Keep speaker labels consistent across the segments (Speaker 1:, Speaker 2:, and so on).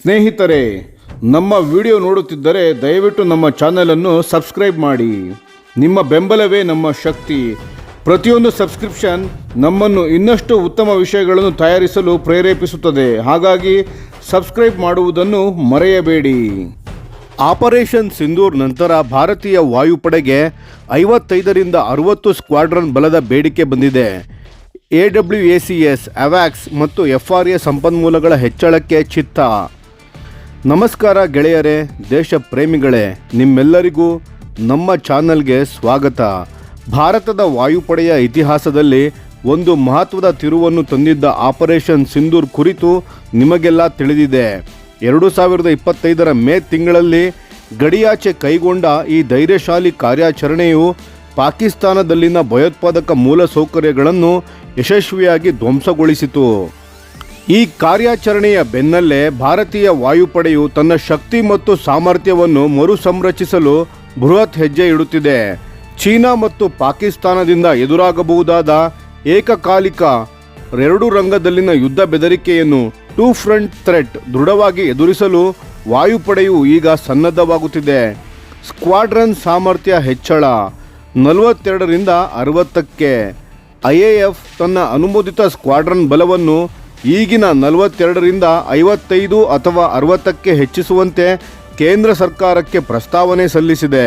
Speaker 1: ಸ್ನೇಹಿತರೆ, ನಮ್ಮ ವಿಡಿಯೋ ನೋಡುತ್ತಿದ್ದರೆ ದಯವಿಟ್ಟು ನಮ್ಮ ಚಾನಲನ್ನು ಸಬ್ಸ್ಕ್ರೈಬ್ ಮಾಡಿ. ನಿಮ್ಮ ಬೆಂಬಲವೇ ನಮ್ಮ ಶಕ್ತಿ. ಪ್ರತಿಯೊಂದು ಸಬ್ಸ್ಕ್ರಿಪ್ಷನ್ ನಮ್ಮನ್ನು ಇನ್ನಷ್ಟು ಉತ್ತಮ ವಿಷಯಗಳನ್ನು ತಯಾರಿಸಲು ಪ್ರೇರೇಪಿಸುತ್ತದೆ. ಹಾಗಾಗಿ ಸಬ್ಸ್ಕ್ರೈಬ್ ಮಾಡುವುದನ್ನು ಮರೆಯಬೇಡಿ. ಆಪರೇಷನ್ ಸಿಂಧೂರ್ ನಂತರ ಭಾರತೀಯ ವಾಯುಪಡೆಗೆ 55ರಿಂದ 60 ಸ್ಕ್ವಾಡ್ರನ್ ಬಲದ ಬೇಡಿಕೆ ಬಂದಿದೆ. AWACS, AWACS ಮತ್ತು FRA ಸಂಪನ್ಮೂಲಗಳ ಹೆಚ್ಚಳಕ್ಕೆ ಚಿತ್ತ. ನಮಸ್ಕಾರ ಗೆಳೆಯರೇ, ದೇಶ ಪ್ರೇಮಿಗಳೇ, ನಿಮ್ಮೆಲ್ಲರಿಗೂ ನಮ್ಮ ಚಾನಲ್ಗೆ ಸ್ವಾಗತ. ಭಾರತದ ವಾಯುಪಡೆಯ ಇತಿಹಾಸದಲ್ಲಿ ಒಂದು ಮಹತ್ವದ ತಿರುವನ್ನು ತಂದಿದ್ದ ಆಪರೇಷನ್ ಸಿಂಧೂರ್ ಕುರಿತು ನಿಮಗೆಲ್ಲ ತಿಳಿದಿದೆ. 2025ರ ಮೇ ತಿಂಗಳಲ್ಲಿ ಗಡಿಯಾಚೆ ಕೈಗೊಂಡ ಈ ಧೈರ್ಯಶಾಲಿ ಕಾರ್ಯಾಚರಣೆಯು ಪಾಕಿಸ್ತಾನದಲ್ಲಿನ ಭಯೋತ್ಪಾದಕ ಮೂಲಸೌಕರ್ಯಗಳನ್ನು ಯಶಸ್ವಿಯಾಗಿ ಧ್ವಂಸಗೊಳಿಸಿತು. ಈ ಕಾರ್ಯಾಚರಣೆಯ ಬೆನ್ನಲ್ಲೇ ಭಾರತೀಯ ವಾಯುಪಡೆಯು ತನ್ನ ಶಕ್ತಿ ಮತ್ತು ಸಾಮರ್ಥ್ಯವನ್ನು ಮರುಸಂರಚಿಸಲು ಬೃಹತ್ ಹೆಜ್ಜೆ ಇಡುತ್ತಿದೆ. ಚೀನಾ ಮತ್ತು ಪಾಕಿಸ್ತಾನದಿಂದ ಎದುರಾಗಬಹುದಾದ ಏಕಕಾಲಿಕ ಎರಡು ರಂಗದಲ್ಲಿನ ಯುದ್ಧ ಬೆದರಿಕೆಯನ್ನು ಟೂ ಫ್ರಂಟ್ ಥ್ರೆಟ್ ದೃಢವಾಗಿ ಎದುರಿಸಲು ವಾಯುಪಡೆಯು ಈಗ ಸನ್ನದ್ಧವಾಗುತ್ತಿದೆ. ಸ್ಕ್ವಾಡ್ರನ್ ಸಾಮರ್ಥ್ಯ ಹೆಚ್ಚಳ 42ರಿಂದ 60ಕ್ಕೆ. IAF ತನ್ನ ಅನುಮೋದಿತ ಸ್ಕ್ವಾಡ್ರನ್ ಬಲವನ್ನು ಈಗಿನ 42ರಿಂದ 55 ಅಥವಾ 60ಕ್ಕೆ ಹೆಚ್ಚಿಸುವಂತೆ ಕೇಂದ್ರ ಸರ್ಕಾರಕ್ಕೆ ಪ್ರಸ್ತಾವನೆ ಸಲ್ಲಿಸಿದೆ.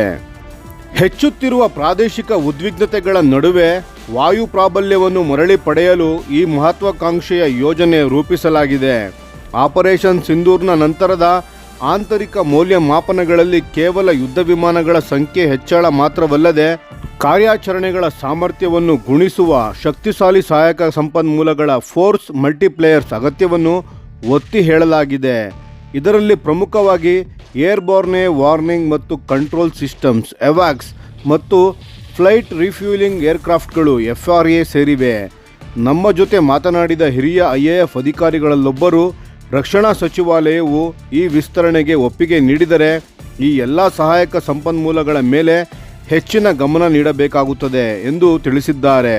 Speaker 1: ಹೆಚ್ಚುತ್ತಿರುವ ಪ್ರಾದೇಶಿಕ ಉದ್ವಿಗ್ನತೆಗಳ ನಡುವೆ ವಾಯು ಪ್ರಾಬಲ್ಯವನ್ನು ಮರಳಿ ಪಡೆಯಲು ಈ ಮಹತ್ವಾಕಾಂಕ್ಷೆಯ ಯೋಜನೆ ರೂಪಿಸಲಾಗಿದೆ. ಆಪರೇಷನ್ ಸಿಂಧೂರ್ನ ನಂತರದ ಆಂತರಿಕ ಮೌಲ್ಯಮಾಪನಗಳಲ್ಲಿ ಕೇವಲ ಯುದ್ಧ ವಿಮಾನಗಳ ಸಂಖ್ಯೆ ಹೆಚ್ಚಳ ಮಾತ್ರವಲ್ಲದೆ ಕಾರ್ಯಾಚರಣೆಗಳ ಸಾಮರ್ಥ್ಯವನ್ನು ಗುಣಿಸುವ ಶಕ್ತಿಶಾಲಿ ಸಹಾಯಕ ಸಂಪನ್ಮೂಲಗಳ ಫೋರ್ಸ್ ಮಲ್ಟಿಪ್ಲೇಯರ್ಸ್ ಅಗತ್ಯವನ್ನು ಒತ್ತಿ ಹೇಳಲಾಗಿದೆ. ಇದರಲ್ಲಿ ಪ್ರಮುಖವಾಗಿ ಏರ್ಬೋರ್ನೆ ವಾರ್ನಿಂಗ್ ಮತ್ತು ಕಂಟ್ರೋಲ್ ಸಿಸ್ಟಮ್ಸ್ AWACS ಮತ್ತು ಫ್ಲೈಟ್ ರಿಫ್ಯೂಲಿಂಗ್ ಏರ್ಕ್ರಾಫ್ಟ್ಗಳು FRA ಸೇರಿವೆ. ನಮ್ಮ ಜೊತೆ ಮಾತನಾಡಿದ ಹಿರಿಯ IAF ಅಧಿಕಾರಿಗಳಲ್ಲೊಬ್ಬರು, ರಕ್ಷಣಾ ಸಚಿವಾಲಯವು ಈ ವಿಸ್ತರಣೆಗೆ ಒಪ್ಪಿಗೆ ನೀಡಿದರೆ ಈ ಎಲ್ಲ ಸಹಾಯಕ ಸಂಪನ್ಮೂಲಗಳ ಮೇಲೆ ಹೆಚ್ಚಿನ ಗಮನ ನೀಡಬೇಕಾಗುತ್ತದೆ ಎಂದು ತಿಳಿಸಿದ್ದಾರೆ.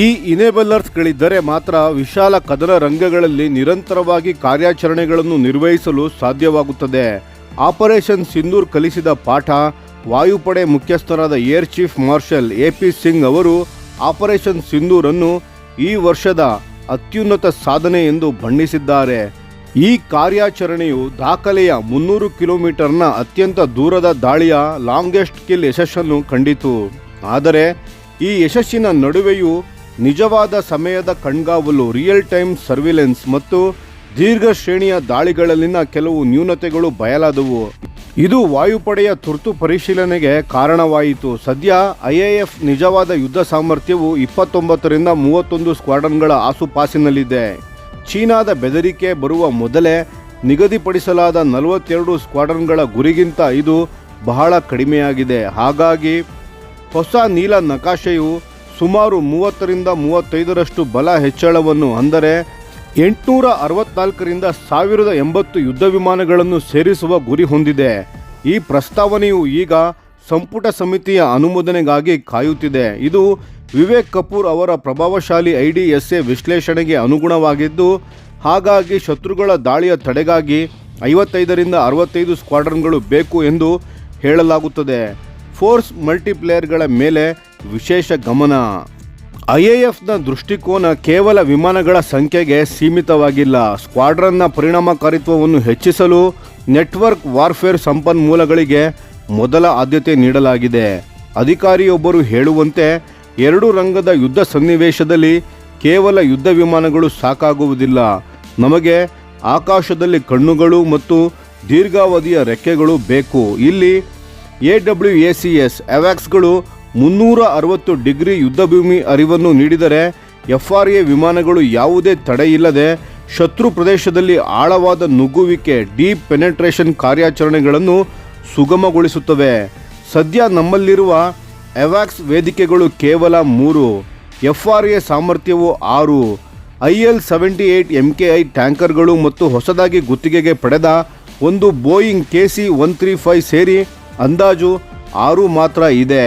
Speaker 1: ಈ ಇನೇಬಲರ್ಸ್ಗಳಿದ್ದರೆ ಮಾತ್ರ ವಿಶಾಲ ಕದನ ರಂಗಗಳಲ್ಲಿ ನಿರಂತರವಾಗಿ ಕಾರ್ಯಾಚರಣೆಗಳನ್ನು ನಿರ್ವಹಿಸಲು ಸಾಧ್ಯವಾಗುತ್ತದೆ. ಆಪರೇಷನ್ ಸಿಂಧೂರ್ ಕಲಿಸಿದ ಪಾಠ. ವಾಯುಪಡೆ ಮುಖ್ಯಸ್ಥರಾದ air chief marshal AP Singh ಅವರು ಆಪರೇಷನ್ ಸಿಂಧೂರನ್ನು ಈ ವರ್ಷದ ಅತ್ಯುನ್ನತ ಸಾಧನೆ ಎಂದು ಬಣ್ಣಿಸಿದ್ದಾರೆ. ಈ ಕಾರ್ಯಾಚರಣೆಯು ದಾಖಲೆಯ 300 ಕಿಲೋಮೀಟರ್ನ ಅತ್ಯಂತ ದೂರದ ದಾಳಿಯ ಲಾಂಗೆಸ್ಟ್ ಕಿಲ್ ಯಶಸ್ಸನ್ನು ಕಂಡಿತು. ಆದರೆ ಈ ಯಶಸ್ಸಿನ ನಡುವೆಯೂ ನಿಜವಾದ ಸಮಯದ ಕಣ್ಗಾವಲು, ರಿಯಲ್ ಟೈಮ್ ಸರ್ವಿಲೆನ್ಸ್ ಮತ್ತು ದೀರ್ಘ ಶ್ರೇಣಿಯ ದಾಳಿಗಳಲ್ಲಿನ ಕೆಲವು ನ್ಯೂನತೆಗಳು ಬಯಲಾದವು. ಇದು ವಾಯುಪಡೆಯ ತುರ್ತು ಪರಿಶೀಲನೆಗೆ ಕಾರಣವಾಯಿತು. ಸದ್ಯ IAF ನಿಜವಾದ ಯುದ್ಧ ಸಾಮರ್ಥ್ಯವು 29ರಿಂದ 31 ಸ್ಕ್ವಾಡ್ರನ್ಗಳ ಆಸುಪಾಸಿನಲ್ಲಿದೆ. ಚೀನಾದ ಬೆದರಿಕೆ ಬರುವ ಮೊದಲೇ ನಿಗದಿಪಡಿಸಲಾದ 42 ಸ್ಕ್ವಾಡ್ರನ್ಗಳ ಗುರಿಗಿಂತ ಇದು ಬಹಳ ಕಡಿಮೆಯಾಗಿದೆ. ಹಾಗಾಗಿ ಹೊಸ ನೀಲ ನಕಾಶೆಯು ಸುಮಾರು 30ರಿಂದ 35ರಷ್ಟು ಬಲ ಹೆಚ್ಚಳವನ್ನು, ಅಂದರೆ 864ರಿಂದ 1080 ಯುದ್ಧ ವಿಮಾನಗಳನ್ನು ಸೇರಿಸುವ ಗುರಿ ಹೊಂದಿದೆ. ಈ ಪ್ರಸ್ತಾವನೆಯು ಈಗ ಸಂಪುಟ ಸಮಿತಿಯ ಅನುಮೋದನೆಗಾಗಿ ಕಾಯುತ್ತಿದೆ. ಇದು ವಿವೇಕ್ ಕಪೂರ್ ಅವರ ಪ್ರಭಾವಶಾಲಿ IDSA ವಿಶ್ಲೇಷಣೆಗೆ ಅನುಗುಣವಾಗಿದ್ದು, ಹಾಗಾಗಿ ಶತ್ರುಗಳ ದಾಳಿಯ ತಡೆಗಾಗಿ 55ರಿಂದ 65 ಸ್ಕ್ವಾಡ್ರನ್ಗಳು ಬೇಕು ಎಂದು ಹೇಳಲಾಗುತ್ತದೆ. ಫೋರ್ಸ್ ಮಲ್ಟಿಪ್ಲೇಯರ್ಗಳ ಮೇಲೆ ವಿಶೇಷ ಗಮನ. IAFನ ದೃಷ್ಟಿಕೋನ ಕೇವಲ ವಿಮಾನಗಳ ಸಂಖ್ಯೆಗೆ ಸೀಮಿತವಾಗಿಲ್ಲ. ಸ್ಕ್ವಾಡ್ರನ್ನ ಪರಿಣಾಮಕಾರಿತ್ವವನ್ನು ಹೆಚ್ಚಿಸಲು ನೆಟ್ವರ್ಕ್ ವಾರ್ಫೇರ್ ಸಂಪನ್ಮೂಲಗಳಿಗೆ ಮೊದಲ ಆದ್ಯತೆ ನೀಡಲಾಗಿದೆ. ಅಧಿಕಾರಿಯೊಬ್ಬರು ಹೇಳುವಂತೆ, ಎರಡು ರಂಗದ ಯುದ್ಧ ಸನ್ನಿವೇಶದಲ್ಲಿ ಕೇವಲ ಯುದ್ಧ ವಿಮಾನಗಳು ಸಾಕಾಗುವುದಿಲ್ಲ. ನಮಗೆ ಆಕಾಶದಲ್ಲಿ ಕಣ್ಣುಗಳು ಮತ್ತು ದೀರ್ಘಾವಧಿಯ ರೆಕ್ಕೆಗಳು ಬೇಕು. ಇಲ್ಲಿ AWACS, AWACSಗಳು 360 ಡಿಗ್ರಿ ಯುದ್ಧಭೂಮಿ ಅರಿವನ್ನು ನೀಡಿದರೆ, FRA ವಿಮಾನಗಳು ಯಾವುದೇ ತಡೆಯಿಲ್ಲದೆ ಶತ್ರು ಪ್ರದೇಶದಲ್ಲಿ ಆಳವಾದ ನುಗ್ಗುವಿಕೆ ಡೀಪ್ ಪೆನೆಟ್ರೇಷನ್ ಕಾರ್ಯಾಚರಣೆಗಳನ್ನು ಸುಗಮಗೊಳಿಸುತ್ತವೆ. ಸದ್ಯ ನಮ್ಮಲ್ಲಿರುವ AWACS ವೇದಿಕೆಗಳು ಕೇವಲ 3, FRA ಸಾಮರ್ಥ್ಯವು 6, IL-78 MKI ಟ್ಯಾಂಕರ್ಗಳು ಮತ್ತು ಹೊಸದಾಗಿ ಗುತ್ತಿಗೆಗೆ ಪಡೆದ ಒಂದು ಬೋಯಿಂಗ್ KC-135 ಸೇರಿ ಅಂದಾಜು 6 ಮಾತ್ರ ಇದೆ.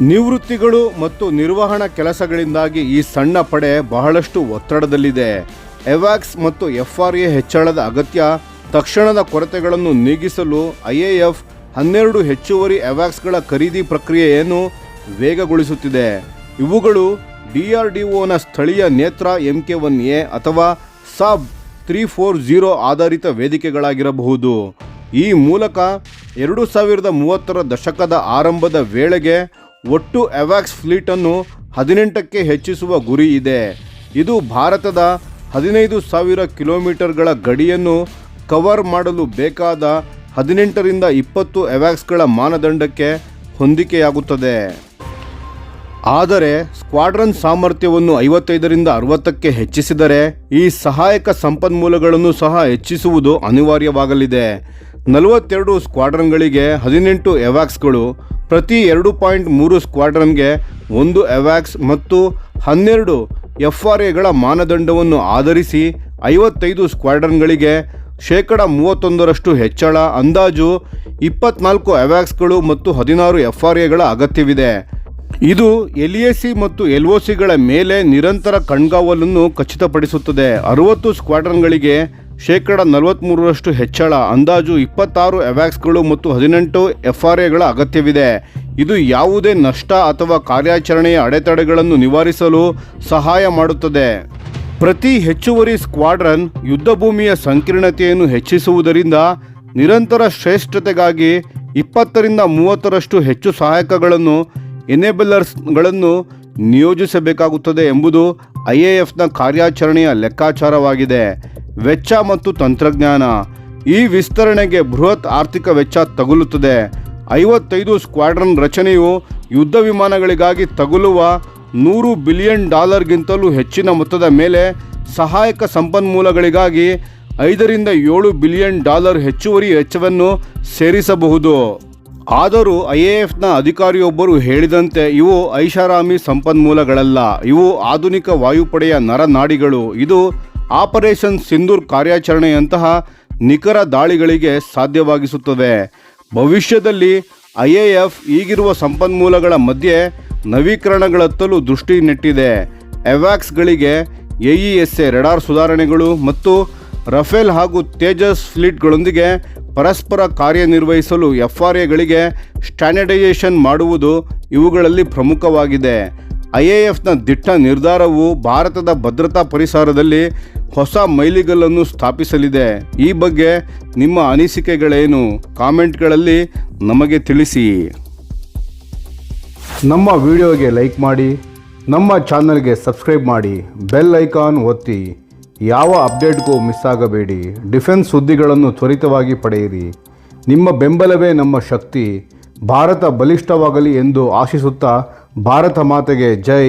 Speaker 1: ನಿವೃತ್ತಿಗಳು ಮತ್ತು ನಿರ್ವಹಣಾ ಕೆಲಸಗಳಿಂದಾಗಿ ಈ ಸಣ್ಣ ಪಡೆ ಬಹಳಷ್ಟು ಒತ್ತಡದಲ್ಲಿದೆ. AWACS ಮತ್ತು FRA ಹೆಚ್ಚಳದ ಅಗತ್ಯ ತಕ್ಷಣದ ಕೊರತೆಗಳನ್ನು ನೀಗಿಸಲು ಐಎಎಫ್ 12 ಹೆಚ್ಚುವರಿ ಅವಾಕ್ಸ್ಗಳ ಖರೀದಿ ಪ್ರಕ್ರಿಯೆಯನ್ನು ವೇಗಗೊಳಿಸುತ್ತಿದೆ. ಇವುಗಳು DRDOನ ಸ್ಥಳೀಯ ನೇತ್ರ MK1A ಅಥವಾ ಸಾಬ್ 340 ಆಧಾರಿತ ವೇದಿಕೆಗಳಾಗಿರಬಹುದು. ಈ ಮೂಲಕ 2030ರ ದಶಕದ ಆರಂಭದ ವೇಳೆಗೆ ಒಟ್ಟು ಅವಾಕ್ಸ್ ಫ್ಲೀಟನ್ನು 18ಕ್ಕೆ ಹೆಚ್ಚಿಸುವ ಗುರಿ ಇದೆ. ಇದು ಭಾರತದ 15,000 ಕಿಲೋಮೀಟರ್ಗಳ ಗಡಿಯನ್ನು ಕವರ್ ಮಾಡಲು ಬೇಕಾದ 18ರಿಂದ 20 ಅವಾಕ್ಸ್ಗಳ ಮಾನದಂಡಕ್ಕೆ ಹೊಂದಿಕೆಯಾಗುತ್ತದೆ. ಆದರೆ ಸ್ಕ್ವಾಡ್ರನ್ ಸಾಮರ್ಥ್ಯವನ್ನು 55ರಿಂದ 60ಕ್ಕೆ ಹೆಚ್ಚಿಸಿದರೆ ಈ ಸಹಾಯಕ ಸಂಪನ್ಮೂಲಗಳನ್ನು ಸಹ ಹೆಚ್ಚಿಸುವುದು ಅನಿವಾರ್ಯವಾಗಲಿದೆ. 42 ಸ್ಕ್ವಾಡ್ರನ್ಗಳಿಗೆ 18 ಅವಾಕ್ಸ್ಗಳು, ಪ್ರತಿ 2.3 ಸ್ಕ್ವಾಡ್ರನ್ಗೆ 1 ಅವಾಕ್ಸ್ ಮತ್ತು 12 FRAಗಳ ಮಾನದಂಡವನ್ನು ಆಧರಿಸಿ 55 ಸ್ಕ್ವಾಡ್ರನ್ಗಳಿಗೆ 31% ಹೆಚ್ಚಳ, ಅಂದಾಜು 24 ಅವಾಕ್ಸ್ಗಳು ಮತ್ತು 16 FRAಗಳ ಅಗತ್ಯವಿದೆ. ಇದು LAC ಮತ್ತು LOCಗಳ ಮೇಲೆ ನಿರಂತರ ಕಣ್ಗಾವಲನ್ನು ಖಚಿತಪಡಿಸುತ್ತದೆ. 60 ಸ್ಕ್ವಾಡ್ರನ್ಗಳಿಗೆ 43% ಹೆಚ್ಚಳ, ಅಂದಾಜು 26 ಅವಾಕ್ಸ್ಗಳು ಮತ್ತು 18 FRAಗಳ ಅಗತ್ಯವಿದೆ. ಇದು ಯಾವುದೇ ನಷ್ಟ ಅಥವಾ ಕಾರ್ಯಾಚರಣೆಯ ಅಡೆತಡೆಗಳನ್ನು ನಿವಾರಿಸಲು ಸಹಾಯ ಮಾಡುತ್ತದೆ. ಪ್ರತಿ ಹೆಚ್ಚುವರಿ ಸ್ಕ್ವಾಡ್ರನ್ ಯುದ್ಧಭೂಮಿಯ ಸಂಕೀರ್ಣತೆಯನ್ನು ಹೆಚ್ಚಿಸುವುದರಿಂದ ನಿರಂತರ ಶ್ರೇಷ್ಠತೆಗಾಗಿ 20ರಿಂದ 30ರಷ್ಟು ಹೆಚ್ಚು ಸಹಾಯಕಗಳನ್ನು ಎನೇಬಲರ್ಸ್ಗಳನ್ನು ನಿಯೋಜಿಸಬೇಕಾಗುತ್ತದೆ ಎಂಬುದು ಐಎಎಫ್ನ ಕಾರ್ಯಾಚರಣೆಯ ಲೆಕ್ಕಾಚಾರವಾಗಿದೆ. ವೆಚ್ಚ ಮತ್ತು ತಂತ್ರಜ್ಞಾನ. ಈ ವಿಸ್ತರಣೆಗೆ ಬೃಹತ್ ಆರ್ಥಿಕ ವೆಚ್ಚ ತಗುಲುತ್ತದೆ. 55 ಸ್ಕ್ವಾಡ್ರನ್ ರಚನೆಯು ಯುದ್ಧ ವಿಮಾನಗಳಿಗಾಗಿ ತಗುಲುವ $100 ಬಿಲಿಯನ್ ಹೆಚ್ಚಿನ ಮೊತ್ತದ ಮೇಲೆ ಸಹಾಯಕ ಸಂಪನ್ಮೂಲಗಳಿಗಾಗಿ $5ರಿಂದ $7 ಬಿಲಿಯನ್ ಹೆಚ್ಚುವರಿ ವೆಚ್ಚವನ್ನು ಸೇರಿಸಬಹುದು. ಆದರೂ ಐಎಎಫ್ನ ಅಧಿಕಾರಿಯೊಬ್ಬರು ಹೇಳಿದಂತೆ ಇವು ಐಷಾರಾಮಿ ಸಂಪನ್ಮೂಲಗಳಲ್ಲ, ಇವು ಆಧುನಿಕ ವಾಯುಪಡೆಯ ನರನಾಡಿಗಳು. ಇದು ಆಪರೇಷನ್ ಸಿಂಧೂರ್ ಕಾರ್ಯಾಚರಣೆಯಂತಹ ನಿಖರ ದಾಳಿಗಳಿಗೆ ಸಾಧ್ಯವಾಗಿಸುತ್ತದೆ. ಭವಿಷ್ಯದಲ್ಲಿ ಐಎಎಫ್ ಈಗಿರುವ ಸಂಪನ್ಮೂಲಗಳ ಮಧ್ಯೆ ನವೀಕರಣಗಳತ್ತಲೂ ದೃಷ್ಟಿ ನೆಟ್ಟಿದೆ. ಅವಾಕ್ಸ್ಗಳಿಗೆ AESA ರೆಡಾರ್ ಸುಧಾರಣೆಗಳು ಮತ್ತು ರಫೇಲ್ ಹಾಗೂ ತೇಜಸ್ ಫ್ಲೀಟ್ಗಳೊಂದಿಗೆ ಪರಸ್ಪರ ಕಾರ್ಯನಿರ್ವಹಿಸಲು FRAಗಳಿಗೆ ಸ್ಟ್ಯಾಂಡರ್ಡೈಸೇಷನ್ ಮಾಡುವುದು ಇವುಗಳಲ್ಲಿ ಪ್ರಮುಖವಾಗಿದೆ. ಐಎಎಫ್ನ ದಿಟ್ಟ ನಿರ್ಧಾರವು ಭಾರತದ ಭದ್ರತಾ ಪರಿಸರದಲ್ಲಿ ಹೊಸ ಮೈಲಿಗಲ್ಲನ್ನು ಸ್ಥಾಪಿಸಲಿದೆ. ಈ ಬಗ್ಗೆ ನಿಮ್ಮ ಅನಿಸಿಕೆಗಳೇನು? ಕಾಮೆಂಟ್ಗಳಲ್ಲಿ ನಮಗೆ ತಿಳಿಸಿ. ನಮ್ಮ ವಿಡಿಯೋಗೆ ಲೈಕ್ ಮಾಡಿ, ನಮ್ಮ ಚಾನಲ್ಗೆ ಸಬ್ಸ್ಕ್ರೈಬ್ ಮಾಡಿ, ಬೆಲ್ ಐಕಾನ್ ಒತ್ತಿ. ಯಾವ ಅಪ್ಡೇಟ್ಗೂ ಮಿಸ್ ಆಗಬೇಡಿ. ಡಿಫೆನ್ಸ್ ಸುದ್ದಿಗಳನ್ನು ತ್ವರಿತವಾಗಿ ಪಡೆಯಿರಿ. ನಿಮ್ಮ ಬೆಂಬಲವೇ ನಮ್ಮ ಶಕ್ತಿ. ಭಾರತ ಬಲಿಷ್ಠವಾಗಲಿ ಎಂದು ಆಶಿಸುತ್ತಾ ಭಾರತ ಮಾತೆಗೆ ಜೈ.